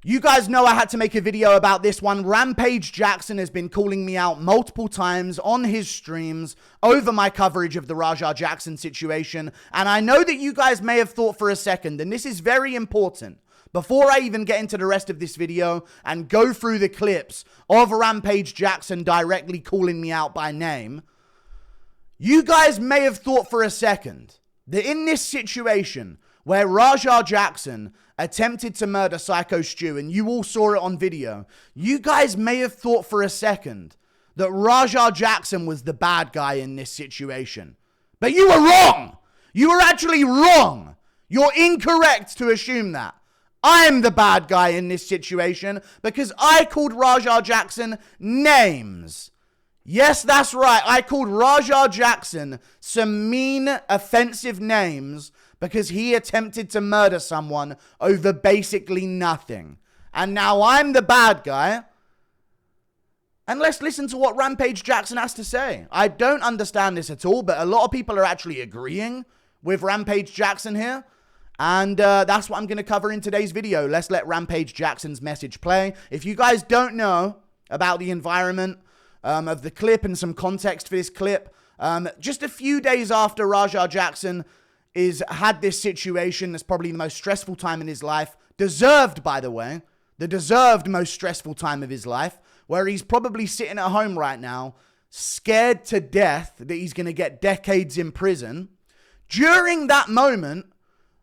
You guys know I had to make a video about this one. Rampage Jackson has been calling me out multiple times on his streams over my coverage of the Rampage Jackson situation. And I know that you guys may have thought for a second, and this is very important, before I even get into the rest of this video and go through the clips of Rampage Jackson directly calling me out by name, you guys may have thought for a second that in this situation where Rampage Jackson attempted to murder Syko Stu, and you all saw it on video, you guys may have thought for a second that Rampage Jackson was the bad guy in this situation. But you were wrong. You were actually wrong. You're incorrect to assume that. I'm the bad guy in this situation because I called Rampage Jackson names. Yes, that's right. I called Rampage Jackson some mean, offensive names because he attempted to murder someone over basically nothing. And now I'm the bad guy. And let's listen to what Rampage Jackson has to say. I don't understand this at all, but a lot of people are actually agreeing with Rampage Jackson here. And that's what I'm going to cover in today's video. Let's let Rampage Jackson's message play. If you guys don't know about the environment of the clip and some context for this clip, just a few days after Rampage Jackson had this situation, that's probably the most stressful time in his life, deserved, by the way, the deserved most stressful time of his life, where he's probably sitting at home right now, scared to death that he's going to get decades in prison. During that moment,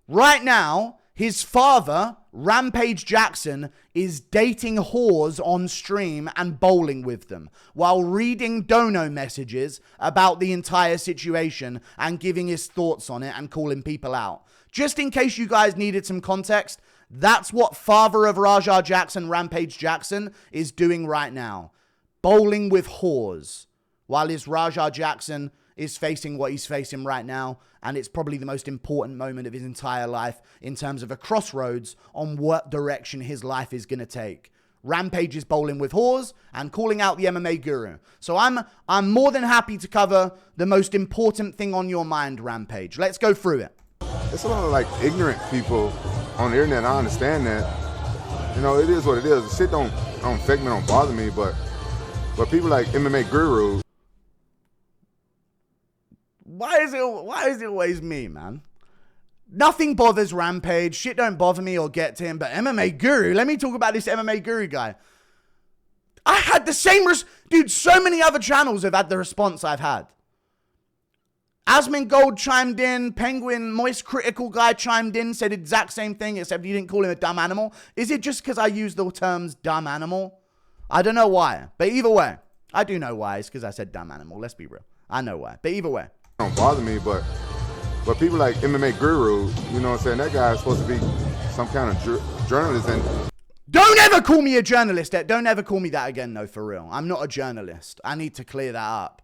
right now, his father, Rampage Jackson, is dating whores on stream and bowling with them while reading dono messages about the entire situation and giving his thoughts on it and calling people out. Just in case you guys needed some context, that's what father of Rampage Jackson, Rampage Jackson, is doing right now. Bowling with whores while his Rampage Jackson is facing what he's facing right now, and it's probably the most important moment of his entire life in terms of a crossroads on what direction his life is going to take. Rampage is bowling with whores and calling out the MMA guru. So I'm more than happy to cover the most important thing on your mind, Rampage. Let's go through it. It's a lot of like ignorant people on the internet. I understand that. You know, it is what it is. The shit don't affect me, don't bother me, but people like MMA guru. Why is it always me, man? Nothing bothers Rampage. Shit don't bother me or get to him. But MMA Guru, let me talk about this MMA Guru guy. I had the same... Dude, so many other channels have had the response I've had. Asmin Gold chimed in. Penguin, Moist Critical guy chimed in. Said exact same thing, except you didn't call him a dumb animal. Is it just because I use the terms dumb animal? I don't know why. But either way, I do know why. It's because I said dumb animal. Let's be real. I know why. But either way. Don't bother me, but people like MMA Guru, you know what I'm saying, that guy is supposed to be some kind of journalist. And don't ever call me a journalist. Don't ever call me that again, though, for real. I'm not a journalist. I need to clear that up.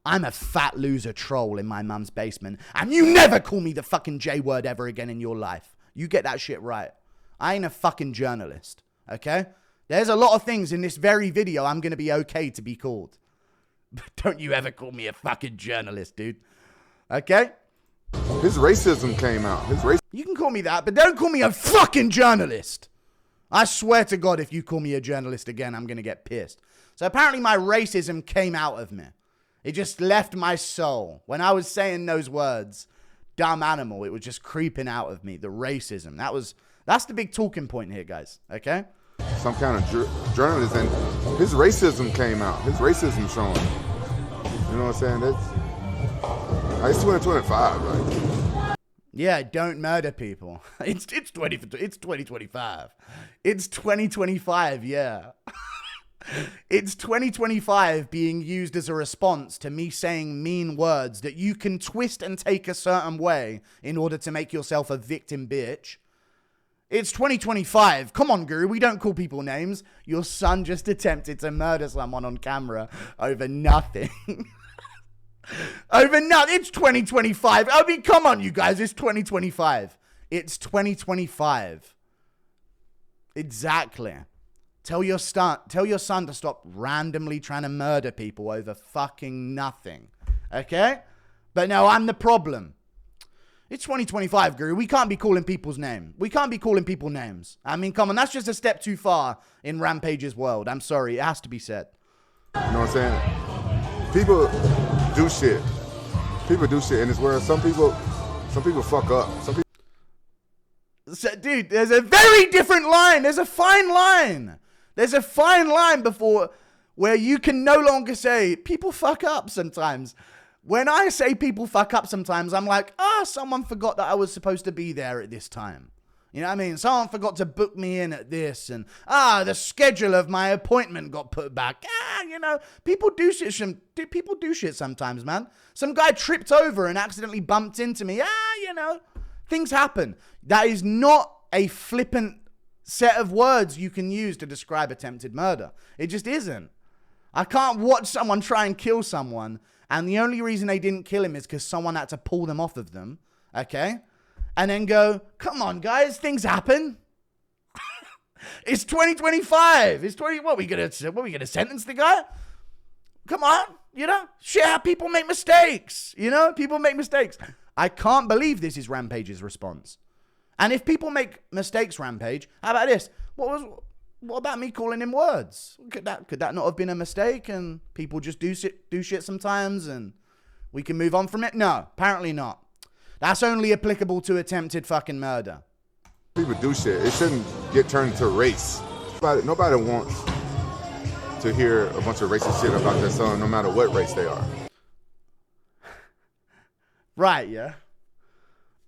I'm a fat loser troll in my mum's basement, and you never call me the fucking J word ever again in your life. You get that shit right. I ain't a fucking journalist, okay? There's a lot of things in this very video I'm going to be okay to be called. But don't you ever call me a fucking journalist, dude. Okay? His racism came out. You can call me that, but don't call me a fucking journalist. I swear to God, if you call me a journalist again, I'm going to get pissed. So apparently my racism came out of me. It just left my soul. When I was saying those words, dumb animal, it was just creeping out of me. The racism. That's the big talking point here, guys. Okay? Some kind of journalist, and his racism came out. His racism showing. You know what I'm saying? It's 2025, right? Yeah, don't murder people. It's 2025. It's 2025, yeah. It's 2025 being used as a response to me saying mean words that you can twist and take a certain way in order to make yourself a victim bitch. It's 2025. Come on, Guru. We don't call people names. Your son just attempted to murder someone on camera over nothing. Over nothing. It's 2025. I mean, come on, you guys. It's 2025. It's 2025. Exactly. Tell your son to stop randomly trying to murder people over fucking nothing. Okay? But no, I'm the problem. It's 2025, Guru. We can't be calling people's name. We can't be calling people names. I mean, come on. That's just a step too far in Rampage's world. I'm sorry. It has to be said. You know what I'm saying? People do shit. People do shit in this world. Some people fuck up. Some people. So, dude, there's a very different line. There's a fine line. There's a fine line before where you can no longer say people fuck up sometimes. When I say people fuck up sometimes, I'm like, someone forgot that I was supposed to be there at this time. You know what I mean? Someone forgot to book me in at this, and the schedule of my appointment got put back. You know, people do shit. People do shit sometimes, man. Some guy tripped over and accidentally bumped into me. You know, things happen. That is not a flippant set of words you can use to describe attempted murder. It just isn't. I can't watch someone try and kill someone, and the only reason they didn't kill him is because someone had to pull them off of them, okay? And then go, come on, guys, things happen. It's 2025. What are we gonna sentence the guy? Come on, you know? Shit, people make mistakes. You know, people make mistakes. I can't believe this is Rampage's response. And if people make mistakes, Rampage, how about this? What about me calling him words? Could that not have been a mistake and people just do shit sometimes and we can move on from it? No, apparently not. That's only applicable to attempted fucking murder. People do shit. It shouldn't get turned into race. Nobody wants to hear a bunch of racist shit about their son, no matter what race they are. Right, yeah.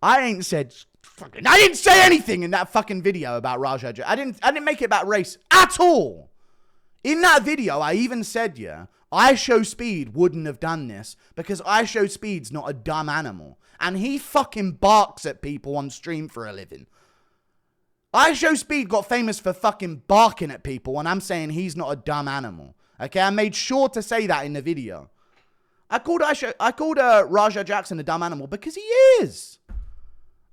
I didn't say anything in that fucking video about Raja. I didn't make it about race at all. In that video, I even said, I Show Speed wouldn't have done this because I Show Speed's not a dumb animal. And he fucking barks at people on stream for a living. I Show Speed got famous for fucking barking at people, and I'm saying he's not a dumb animal. Okay, I made sure to say that in the video. I called Raja Jackson a dumb animal because he is.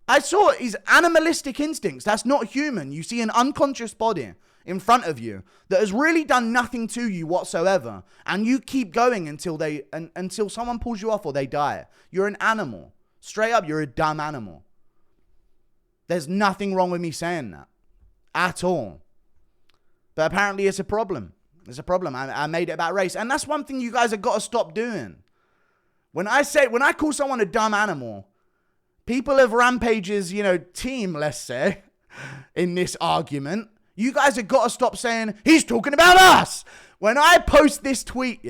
I saw his animalistic instincts. That's not human. You see an unconscious body in front of you that has really done nothing to you whatsoever, and you keep going until someone pulls you off or they die. You're an animal. Straight up, you're a dumb animal. There's nothing wrong with me saying that at all. But apparently it's a problem. It's a problem. I made it about race. And that's one thing you guys have got to stop doing. When I call someone a dumb animal, people of Rampage's, team, let's say, in this argument, you guys have got to stop saying, he's talking about us. When I post this tweet,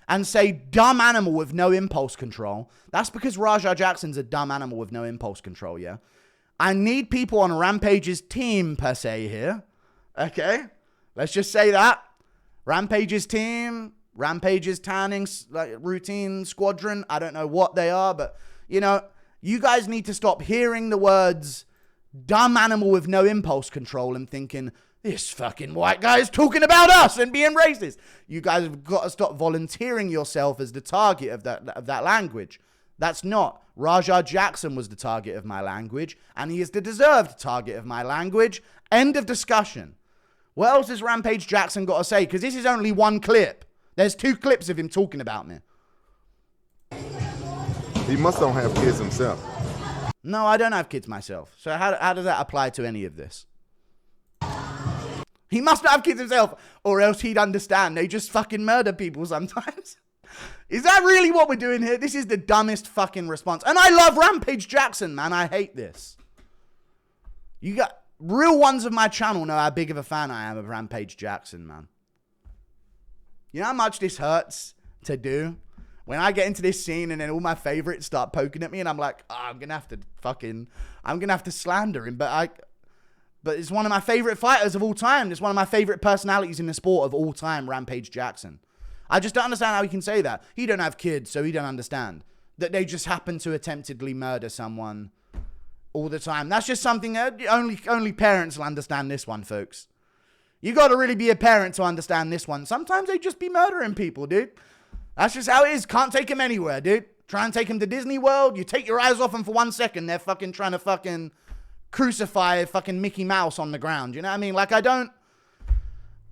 and say dumb animal with no impulse control, that's because Raja Jackson's a dumb animal with no impulse control, I need people on Rampage's team, per se, here. Okay? Let's just say that. Rampage's team, Rampage's tanning routine squadron, I don't know what they are, but, you guys need to stop hearing the words dumb animal with no impulse control and thinking, this fucking white guy is talking about us and being racist. You guys have got to stop volunteering yourself as the target of that language. That's not. Raja Jackson was the target of my language, and he is the deserved target of my language. End of discussion. What else has Rampage Jackson got to say? Because this is only one clip. There's 2 clips of him talking about me. He must don't have kids himself. No, I don't have kids myself. So how does that apply to any of this? He must not have kids himself, or else he'd understand. They just fucking murder people sometimes. Is that really what we're doing here? This is the dumbest fucking response. And I love Rampage Jackson, man. I hate this. You got real ones of my channel know how big of a fan I am of Rampage Jackson, man. You know how much this hurts to do? When I get into this scene and then all my favorites start poking at me and I'm like, I'm going to have to slander him. But it's one of my favorite fighters of all time. It's one of my favorite personalities in the sport of all time, Rampage Jackson. I just don't understand how he can say that. He don't have kids, so he don't understand that they just happen to attemptedly murder someone all the time. That's just something that only parents will understand this one, folks. You got to really be a parent to understand this one. Sometimes they just be murdering people, dude. That's just how it is. Can't take them anywhere, dude. Try and take them to Disney World. You take your eyes off them for 1 second. They're fucking trying to fucking crucify fucking Mickey Mouse on the ground. You know what I mean? Like, I don't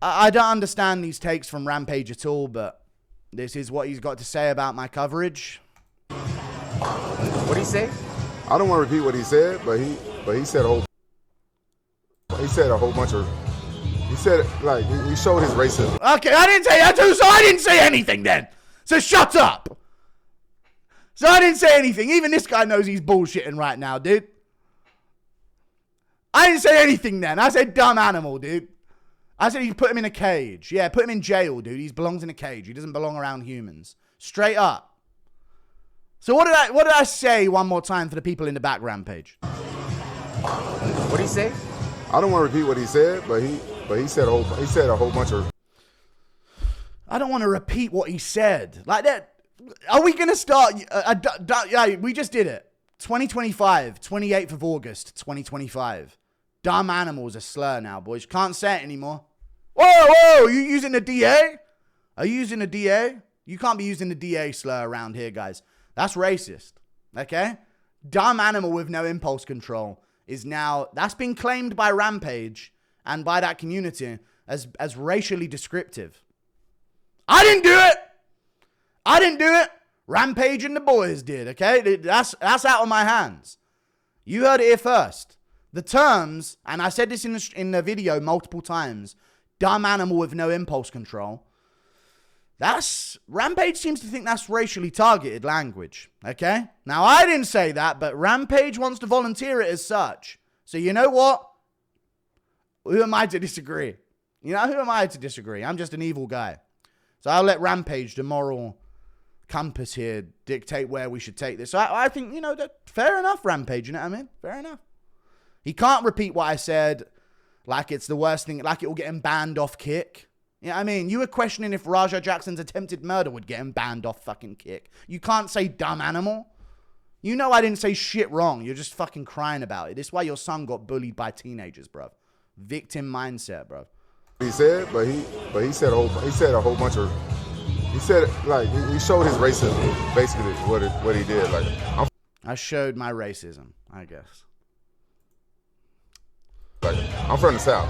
understand these takes from Rampage at all, but this is what he's got to say about my coverage. What do you say? I don't want to repeat what he said, but he said a whole bunch of. He said like he showed his racism. Okay, I didn't say that too, so I didn't say anything then. So shut up. So I didn't say anything. Even this guy knows he's bullshitting right now, dude. I didn't say anything then. I said dumb animal, dude. I said you put him in a cage. Yeah, put him in jail, dude. He belongs in a cage. He doesn't belong around humans. Straight up. So what did I say one more time for the people in the back, Rampage? What did he say? I don't want to repeat what he said, but he said a whole bunch of. I don't want to repeat what he said. Like that. Are we going to start? Yeah, we just did it. 2025, 28th of August, 2025. Dumb animal's a slur now, boys. Can't say it anymore. Whoa, you using the DA? Are you using the DA? You can't be using the DA slur around here, guys. That's racist, okay? Dumb animal with no impulse control is now, that's been claimed by Rampage and by that community as racially descriptive. I didn't do it. Rampage and the boys did, okay? That's out of my hands. You heard it here first. The terms, and I said this in the video multiple times, dumb animal with no impulse control. Rampage seems to think that's racially targeted language, okay? Now, I didn't say that, but Rampage wants to volunteer it as such. So you know what? Who am I to disagree? Who am I to disagree? I'm just an evil guy. So I'll let Rampage, the moral compass here, dictate where we should take this. So I think, that fair enough, Rampage, you know what I mean? Fair enough. He can't repeat what I said like it's the worst thing, like it will get him banned off Kick. You know what I mean? You were questioning if Raja Jackson's attempted murder would get him banned off fucking Kick. You can't say dumb animal. You know I didn't say shit wrong. You're just fucking crying about it. This is why your son got bullied by teenagers, bro. Victim mindset, bro. He said, but he said a whole bunch of. He said like he showed his racism, basically what he did. Like I showed my racism, I guess. Like I'm from the South.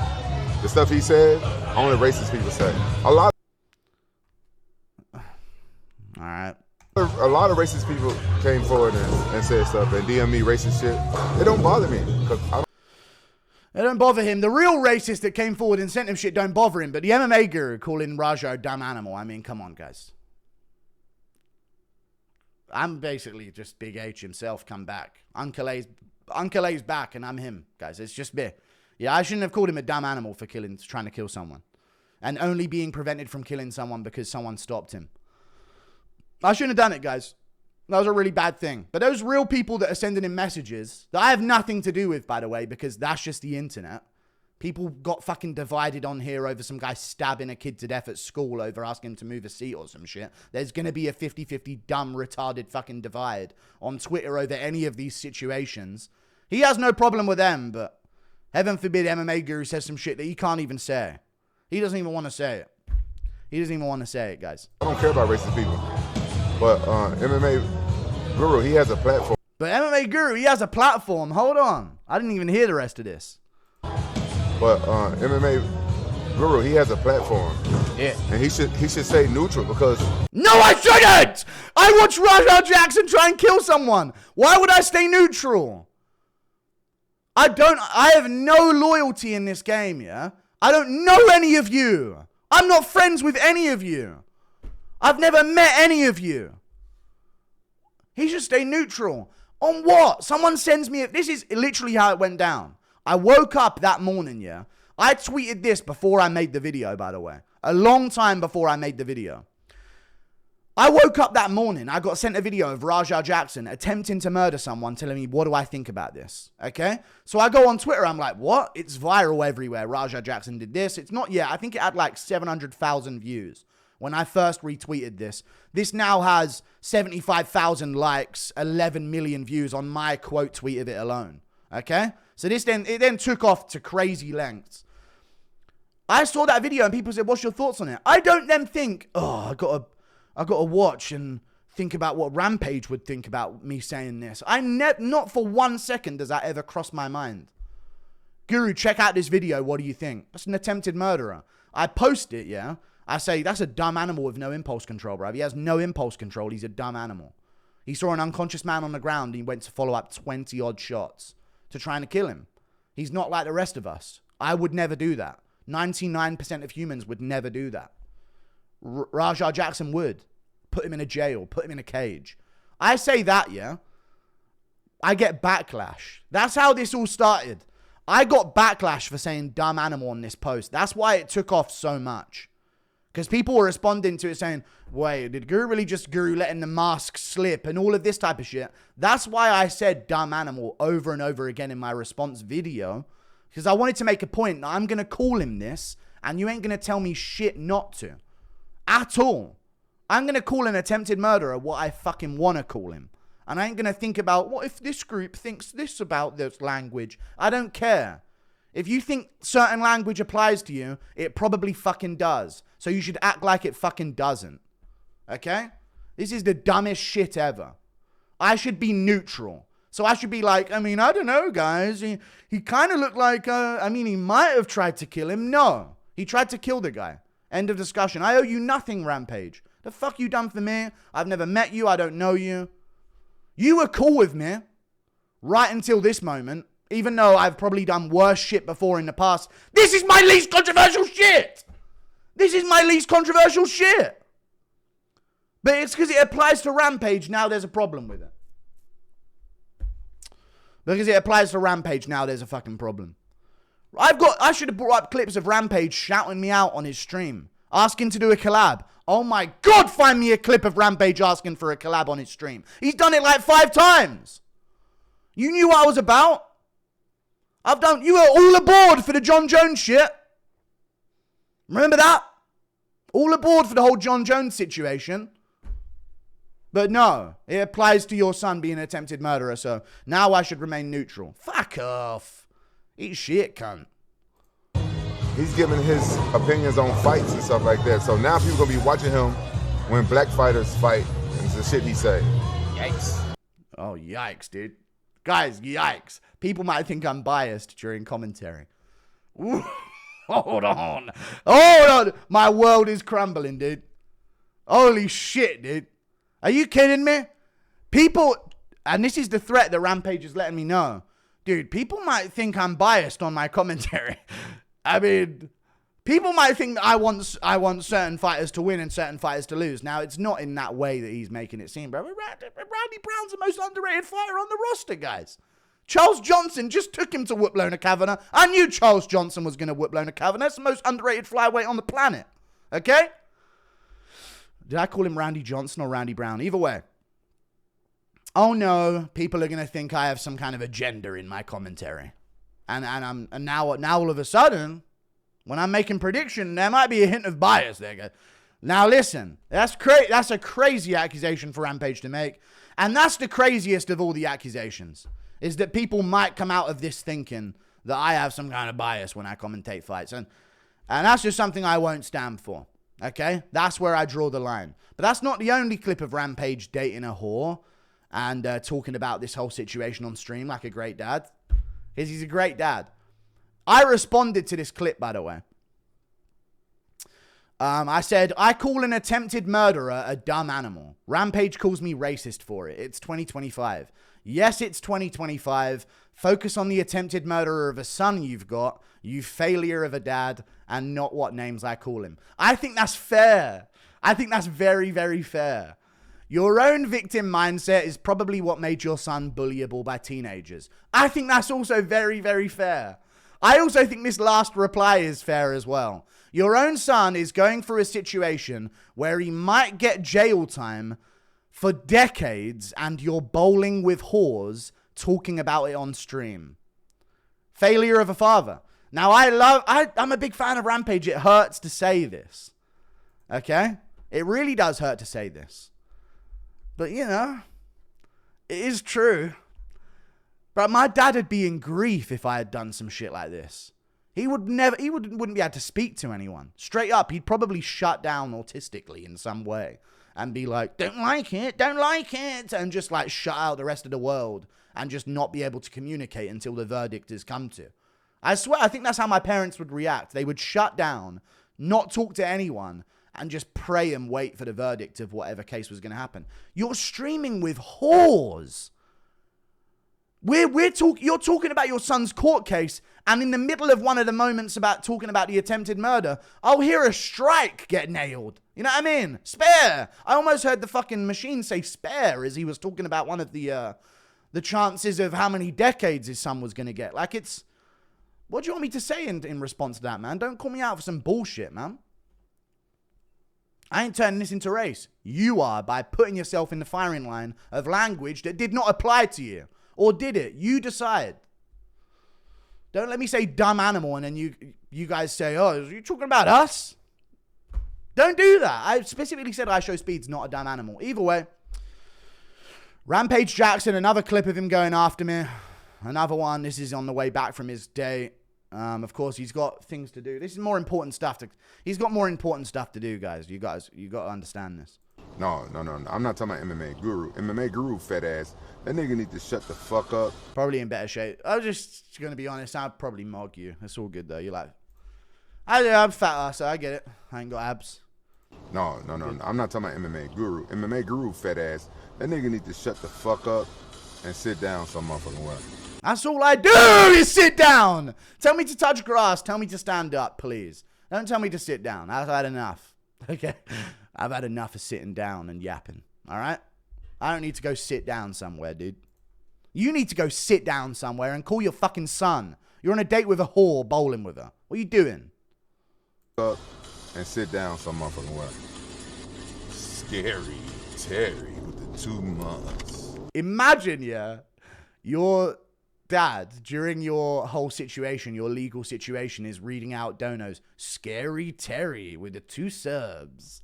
The stuff he said, only racist people say. A lot of racist people came forward and said stuff and DM me racist shit. It don't bother me because It don't bother him. The real racist that came forward and sent him shit don't bother him. But the MMA guru calling Raja a dumb animal. I mean, come on, guys. I'm basically just Big H himself come back. Uncle A's back and I'm him, guys. It's just me. Yeah, I shouldn't have called him a dumb animal for trying to kill someone. And only being prevented from killing someone because someone stopped him. I shouldn't have done it, guys. That was a really bad thing. But those real people that are sending him messages that I have nothing to do with, by the way, because that's just the internet. People got fucking divided on here over some guy stabbing a kid to death at school over asking him to move a seat or some shit. There's going to be a 50-50 dumb, retarded fucking divide on Twitter over any of these situations. He has no problem with them, but heaven forbid MMA Guru says some shit that he can't even say. He doesn't even want to say it. He doesn't even want to say it, guys. I don't care about racist people. But MMA Guru, he has a platform. But MMA Guru, he has a platform. Hold on. I didn't even hear the rest of this. But MMA Guru, he has a platform. Yeah. And he should say neutral because... No, I shouldn't! I watched Rampage Jackson try and kill someone. Why would I stay neutral? I have no loyalty in this game, yeah? I don't know any of you. I'm not friends with any of you. I've never met any of you. He should stay neutral. On what? Someone sends me... This is literally how it went down. I woke up that morning, yeah? I tweeted this before I made the video, by the way. A long time before I made the video. I woke up that morning. I got sent a video of Raja Jackson attempting to murder someone, telling me, what do I think about this? Okay? So I go on Twitter. I'm like, what? It's viral everywhere. Raja Jackson did this. It's not yet. I think it had like 700,000 views when I first retweeted this. This now has 75,000 likes, 11 million views on my quote tweet of it alone. Okay? So it then took off to crazy lengths. I saw that video and people said, what's your thoughts on it? I don't then think, I got to watch and think about what Rampage would think about me saying this. Not for 1 second does that ever cross my mind. Guru, check out this video. What do you think? That's an attempted murderer. I post it, yeah? I say, that's a dumb animal with no impulse control, bro. He has no impulse control. He's a dumb animal. He saw an unconscious man on the ground. And he went to follow up 20 odd shots to trying to kill him. He's not like the rest of us. I would never do that. 99% of humans would never do that. Rampage Jackson would. Put him in a jail. Put him in a cage. I say that, yeah. I get backlash. That's how this all started. I got backlash for saying dumb animal on this post. That's why it took off so much. Because people were responding to it saying, wait, did Guru really just Guru letting the mask slip and all of this type of shit? That's why I said dumb animal over and over again in my response video. Because I wanted to make a point that I'm going to call him this and you ain't going to tell me shit not to. At all. I'm going to call an attempted murderer what I fucking want to call him. And I ain't going to think about, what if this group thinks this about this language? I don't care. If you think certain language applies to you, it probably fucking does. So you should act like it fucking doesn't. Okay? This is the dumbest shit ever. I should be neutral. So I should be like, I mean, I don't know, guys. He kind of looked like, he might have tried to kill him. No. He tried to kill the guy. End of discussion. I owe you nothing, Rampage. The fuck you done for me? I've never met you. I don't know you. You were cool with me. Right until this moment. Even though I've probably done worse shit before in the past. This is my least controversial shit. This is my least controversial shit. But it's because it applies to Rampage. Now there's a problem with it. Because it applies to Rampage. Now there's a fucking problem. I should have brought up clips of Rampage shouting me out on his stream. Asking to do a collab. Oh my God, find me a clip of Rampage asking for a collab on his stream. He's done it like 5 times. You knew what I was about. You were all aboard for the John Jones shit. Remember that? All aboard for the whole John Jones situation. But no, it applies to your son being an attempted murderer, so now I should remain neutral. Fuck off. Eat shit, cunt. He's giving his opinions on fights and stuff like that. So now people gonna be watching him when black fighters fight and it's the shit he say. Yikes. Oh, yikes, dude. Guys, yikes. People might think I'm biased during commentary. Ooh, hold on. Hold on. My world is crumbling, dude. Holy shit, dude. Are you kidding me? People, and this is the threat that Rampage is letting me know. Dude, people might think I'm biased on my commentary. I mean, people might think that I want certain fighters to win and certain fighters to lose. Now, it's not in that way that he's making it seem, bro. Randy Brown's the most underrated fighter on the roster, guys. Charles Johnson just took him to whoop Lona Kavanagh. I knew Charles Johnson was going to whoop Lona Kavanagh. That's the most underrated flyweight on the planet. Okay? Did I call him Randy Johnson or Randy Brown? Either way. Oh no, people are going to think I have some kind of agenda in my commentary. And now all of a sudden, when I'm making prediction, there might be a hint of bias there. Now listen, that's a crazy accusation for Rampage to make. And that's the craziest of all the accusations. Is that people might come out of this thinking that I have some kind of bias when I commentate fights. And that's just something I won't stand for. Okay? That's where I draw the line. But that's not the only clip of Rampage dating a whore and talking about this whole situation on stream like a great dad. Because he's a great dad. I responded to this clip, by the way. I said, I call an attempted murderer a dumb animal. Rampage calls me racist for it. It's 2025. Yes, it's 2025. Focus on the attempted murderer of a son you've got, you failure of a dad, and not what names I call him. I think that's fair. I think that's very, very fair. Your own victim mindset is probably what made your son bullyable by teenagers. I think that's also very, very fair. I also think this last reply is fair as well. Your own son is going through a situation where he might get jail time for decades and you're bowling with whores talking about it on stream. Failure of a father. Now, I'm a big fan of Rampage. It hurts to say this. Okay? It really does hurt to say this. But, you know, it is true. But my dad would be in grief if I had done some shit like this. He wouldn't be able to speak to anyone. Straight up, he'd probably shut down autistically in some way. And be like, don't like it. And just like shut out the rest of the world. And just not be able to communicate until the verdict is come to. I swear, I think that's how my parents would react. They would shut down, not talk to anyone, and just pray and wait for the verdict of whatever case was going to happen. You're streaming with whores. You're talking about your son's court case, and in the middle of one of the moments about talking about the attempted murder, I'll hear a strike get nailed. You know what I mean? Spare. I almost heard the fucking machine say spare as he was talking about one of the chances of how many decades his son was going to get. Like, it's... What do you want me to say in response to that, man? Don't call me out for some bullshit, man. I ain't turning this into race. You are, by putting yourself in the firing line of language that did not apply to you. Or did it? You decide. Don't let me say dumb animal and then you guys say, oh, are you talking about us? Don't do that. I specifically said I Show Speed's not a dumb animal. Either way, Rampage Jackson, another clip of him going after me. Another one. This is on the way back from his date. Of course, he's got things to do. This is more important stuff. He's got more important stuff to do, guys. You got to understand this. No. I'm not talking about MMA Guru. MMA Guru, fat ass. That nigga need to shut the fuck up. Probably in better shape. I'm just going to be honest. I'd probably mog you. It's all good, though. You're like, I'm fat, so I get it. I ain't got abs. No. I'm not talking about MMA Guru. MMA Guru, fat ass. That nigga need to shut the fuck up and sit down some motherfucking way. That's all I do is sit down. Tell me to touch grass. Tell me to stand up, please. Don't tell me to sit down. I've had enough. Okay? I've had enough of sitting down and yapping. All right? I don't need to go sit down somewhere, dude. You need to go sit down somewhere and call your fucking son. You're on a date with a whore, bowling with her. What are you doing? Up and sit down some motherfucking way. Scary Terry with the 2 months. Imagine, your dad, during your whole situation, your legal situation, is reading out donos. Scary Terry with the 2 subs.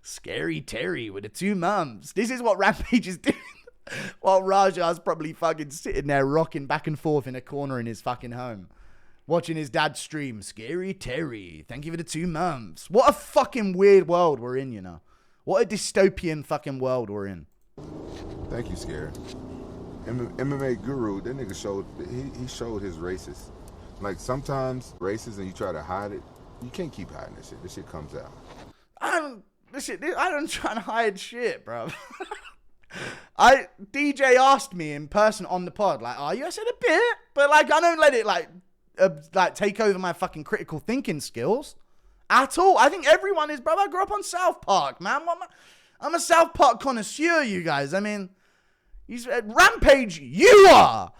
Scary Terry with the 2 months. This is what Rampage is doing. While Raja's probably fucking sitting there rocking back and forth in a corner in his fucking home. Watching his dad stream. Scary Terry. Thank you for the 2 months. What a fucking weird world we're in, you know. What a dystopian fucking world we're in. Thank you, Scary. MMA Guru, that nigga showed, he showed his racist. Like, sometimes racist and you try to hide it, you can't keep hiding this shit. This shit comes out. I don't try to hide shit, bro. DJ asked me in person on the pod, like, are you? I said a bit, but like, I don't let it like take over my fucking critical thinking skills at all. I think everyone is, bro. I grew up on South Park, man. I'm a South Park connoisseur, you guys. I mean, Rampage, you are,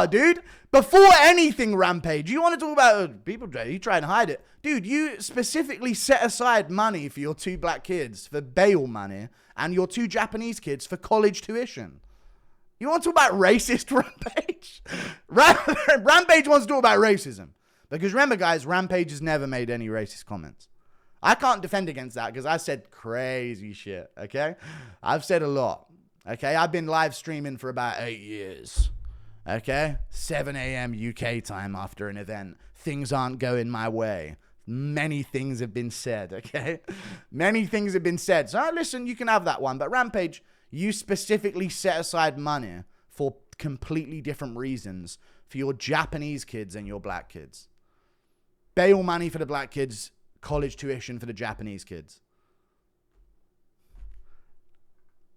dude. Before anything, Rampage, you want to talk about people, you try and hide it. Dude, you specifically set aside money for your 2 black kids for bail money and your 2 Japanese kids for college tuition. You want to talk about racist, Rampage? Rampage wants to talk about racism. Because remember, guys, Rampage has never made any racist comments. I can't defend against that because I said crazy shit, okay? I've said a lot, okay? I've been live streaming for about 8 years, okay? 7 a.m. UK time after an event. Things aren't going my way. Many things have been said, okay? Many things have been said. So listen, you can have that one. But Rampage, you specifically set aside money for completely different reasons for your Japanese kids and your black kids. Bail money for the black kids, college tuition for the Japanese kids.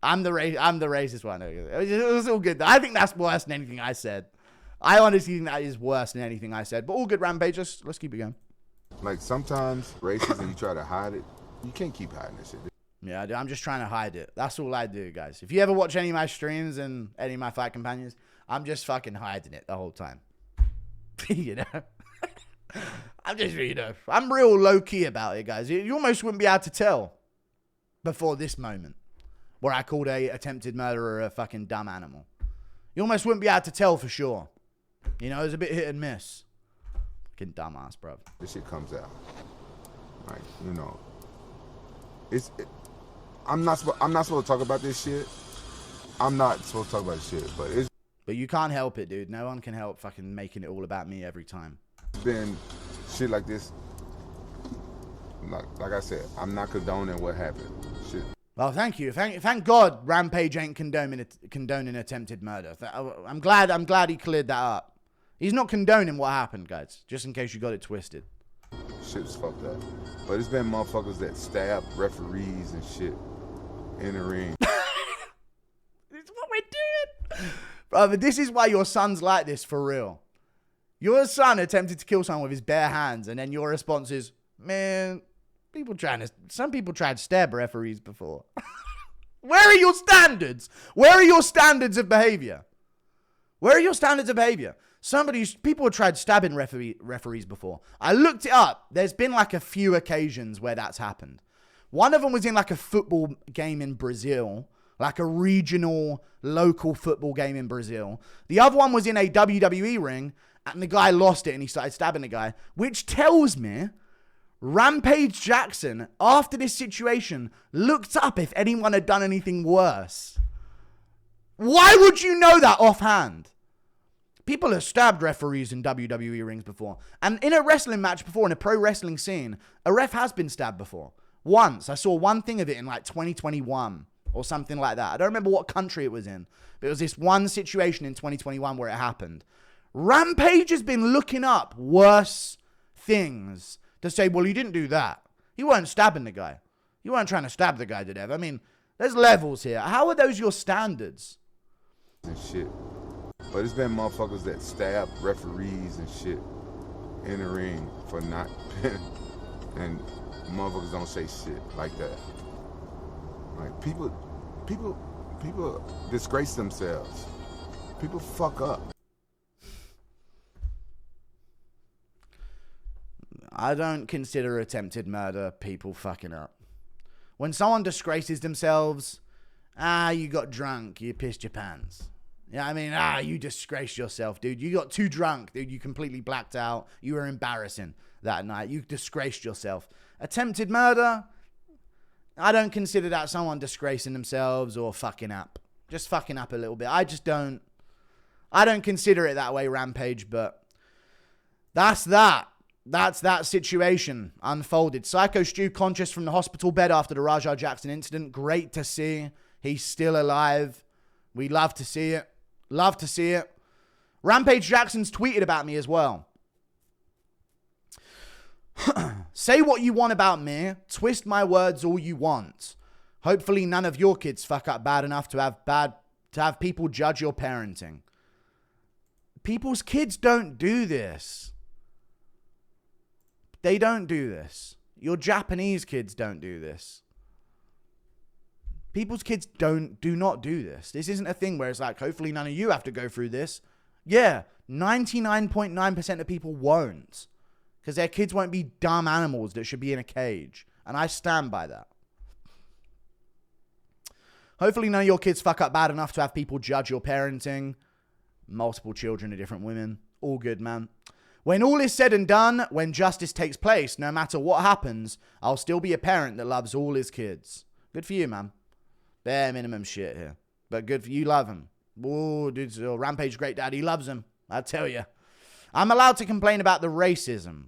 I'm the racist one. It was all good. I think that's worse than anything I said. I honestly think that is worse than anything I said. But all good, Rampage. Let's keep it going. Like, sometimes racist and you try to hide it, you can't keep hiding this shit. Yeah, I'm just trying to hide it. That's all I do, guys. If you ever watch any of my streams and any of my fight companions, I'm just fucking hiding it the whole time. You know? I'm just, I'm real low-key about it, guys. You almost wouldn't be able to tell before this moment where I called a attempted murderer a fucking dumb animal. You almost wouldn't be able to tell for sure. You know, it was a bit hit and miss. Fucking dumbass, bro. This shit comes out. Like, you know, I'm not supposed to talk about this shit. I'm not supposed to talk about this shit, but you can't help it, dude. No one can help fucking making it all about me every time. It's been shit like this. Like I said, I'm not condoning what happened. Shit. Well, thank you. Thank God Rampage ain't condoning attempted murder. I'm glad he cleared that up. He's not condoning what happened, guys. Just in case you got it twisted. Shit's fucked up. But it's been motherfuckers that stab referees and shit in the ring. This is what we're doing. Brother, this is why your son's like this for real. Your son attempted to kill someone with his bare hands, and then your response is, man, some people tried to stab referees before. Where are your standards? Where are your standards of behavior? Where are your standards of behavior? People have tried stabbing referees before. I looked it up. There's been like a few occasions where that's happened. One of them was in like a football game in Brazil, like a regional, local football game in Brazil. The other one was in a WWE ring, and the guy lost it and he started stabbing the guy, which tells me Rampage Jackson, after this situation, looked up if anyone had done anything worse. Why would you know that offhand? People have stabbed referees in WWE rings before. And in a wrestling match before, in a pro wrestling scene, a ref has been stabbed before. Once. I saw one thing of it in like 2021 or something like that. I don't remember what country it was in. But it was this one situation in 2021 where it happened. Rampage has been looking up worse things to say, well, he didn't do that. He weren't stabbing the guy. You weren't trying to stab the guy to death. I mean, there's levels here. How are those your standards? And shit. But it's been motherfuckers that stab referees and shit in the ring for not and motherfuckers don't say shit like that. Like people disgrace themselves. People fuck up. I don't consider attempted murder people fucking up. When someone disgraces themselves, you got drunk, you pissed your pants. Yeah, I mean, you disgraced yourself, dude. You got too drunk, dude. You completely blacked out. You were embarrassing that night. You disgraced yourself. Attempted murder, I don't consider that someone disgracing themselves or fucking up. Just fucking up a little bit. I don't consider it that way, Rampage, but that's that. That's that situation unfolded. Syko Stu conscious from the hospital bed after the Rampage Jackson incident. Great to see. He's still alive. We love to see it. Love to see it. Rampage Jackson's tweeted about me as well. Say what you want about me. Twist my words all you want. Hopefully none of your kids fuck up bad enough to have people judge your parenting. People's kids don't do this. They don't do this. Your Japanese kids don't do this. People's kids do not do this. This isn't a thing where it's like, hopefully none of you have to go through this. Yeah, 99.9% of people won't. Because their kids won't be dumb animals that should be in a cage. And I stand by that. Hopefully none of your kids fuck up bad enough to have people judge your parenting. Multiple children of different women. All good, man. When all is said and done, when justice takes place, no matter what happens, I'll still be a parent that loves all his kids. Good for you, man. Bare minimum shit here. But good for you, love him. Oh, dude, Rampage great dad, he loves him. I tell you. I'm allowed to complain about the racism.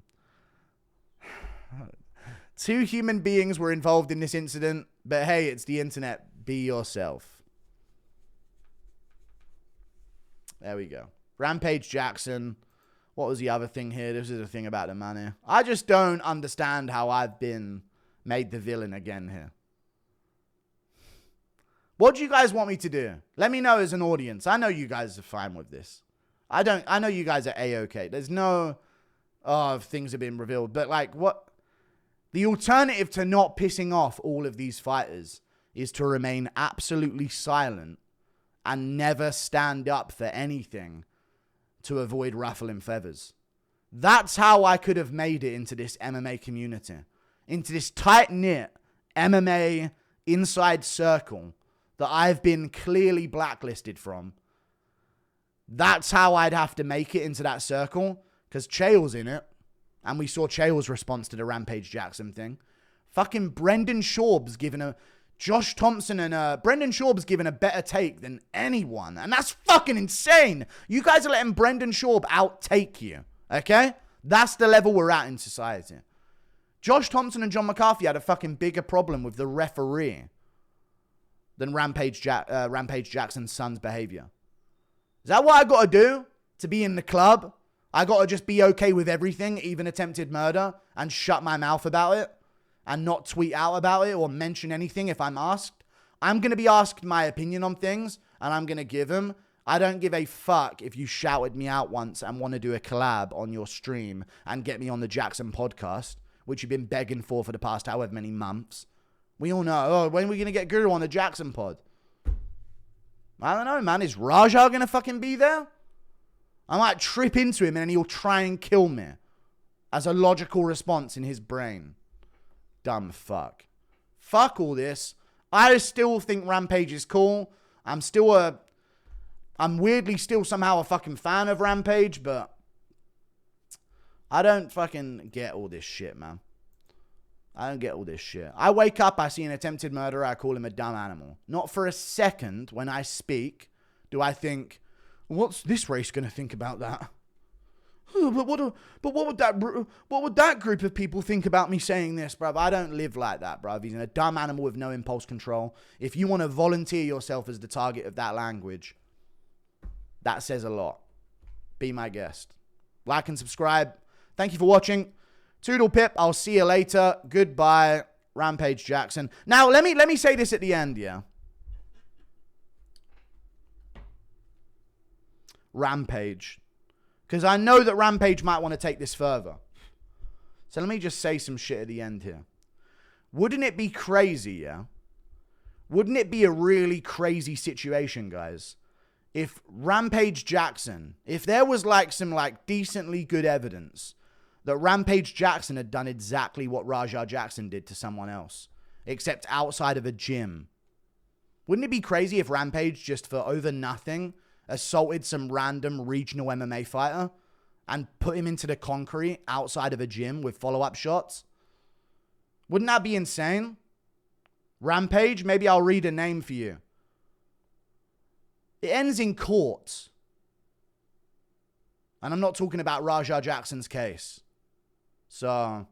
2 human beings were involved in this incident, but hey, it's the internet. Be yourself. There we go. Rampage Jackson. What was the other thing here? This is the thing about the money. I just don't understand how I've been made the villain again here. What do you guys want me to do? Let me know as an audience. I know you guys are fine with this. I know you guys are A-okay. There's no, things have been revealed. But like, what? The alternative to not pissing off all of these fighters is to remain absolutely silent and never stand up for anything to avoid ruffling feathers. That's how I could have made it into this MMA community. Into this tight-knit MMA inside circle that I've been clearly blacklisted from. That's how I'd have to make it into that circle, because Chael's in it, and we saw Chael's response to the Rampage Jackson thing. Fucking Brendan Schaub's given a... Josh Thompson and Brendan Schaub's given a better take than anyone, and that's fucking insane. You guys are letting Brendan Schaub outtake you, okay? That's the level we're at in society. Josh Thompson and John McCarthy had a fucking bigger problem with the referee than Rampage Jackson's son's behavior. Is that what I got to do to be in the club I gotta just be okay with everything, even attempted murder, and shut my mouth about it, and not tweet out about it or mention anything if I'm asked. I'm gonna be asked my opinion on things, and I'm gonna give them. I don't give a fuck if you shouted me out once and want to do a collab on your stream and get me on the Jackson podcast, which you've been begging for the past however many months. We all know, oh, when are we gonna get Guru on the Jackson pod? I don't know, man. Is Raja gonna fucking be there? I might trip into him and then he'll try and kill me as a logical response in his brain. Dumb fuck. Fuck all this. I still think Rampage is cool. I'm weirdly still somehow a fucking fan of Rampage, but I don't fucking get all this shit, man. I don't get all this shit. I wake up, I see an attempted murderer, I call him a dumb animal. Not for a second when I speak do I think, what's this race going to think about that? But what would that group of people think about me saying this, bruv? I don't live like that, bruv. He's a dumb animal with no impulse control. If you want to volunteer yourself as the target of that language, that says a lot. Be my guest. Like and subscribe. Thank you for watching. Toodle pip. I'll see you later. Goodbye, Rampage Jackson. Now, let me say this at the end, yeah. Rampage. Because I know that Rampage might want to take this further. So let me just say some shit at the end here. Wouldn't it be crazy, yeah? Wouldn't it be a really crazy situation, guys? If Rampage Jackson, if there was like some like decently good evidence that Rampage Jackson had done exactly what Raja Jackson did to someone else, except outside of a gym. Wouldn't it be crazy if Rampage just for over nothing assaulted some random regional MMA fighter and put him into the concrete outside of a gym with follow-up shots? Wouldn't that be insane? Rampage, maybe I'll read a name for you. It ends in court. And I'm not talking about Raja Jackson's case. So,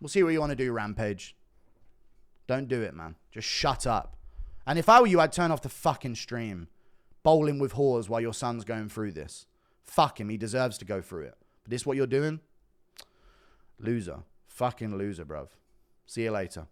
we'll see what you want to do, Rampage. Don't do it, man. Just shut up. And if I were you, I'd turn off the fucking stream. Bowling with whores while your son's going through this. Fuck him. He deserves to go through it. But this what you're doing? Loser. Fucking loser, bruv. See you later.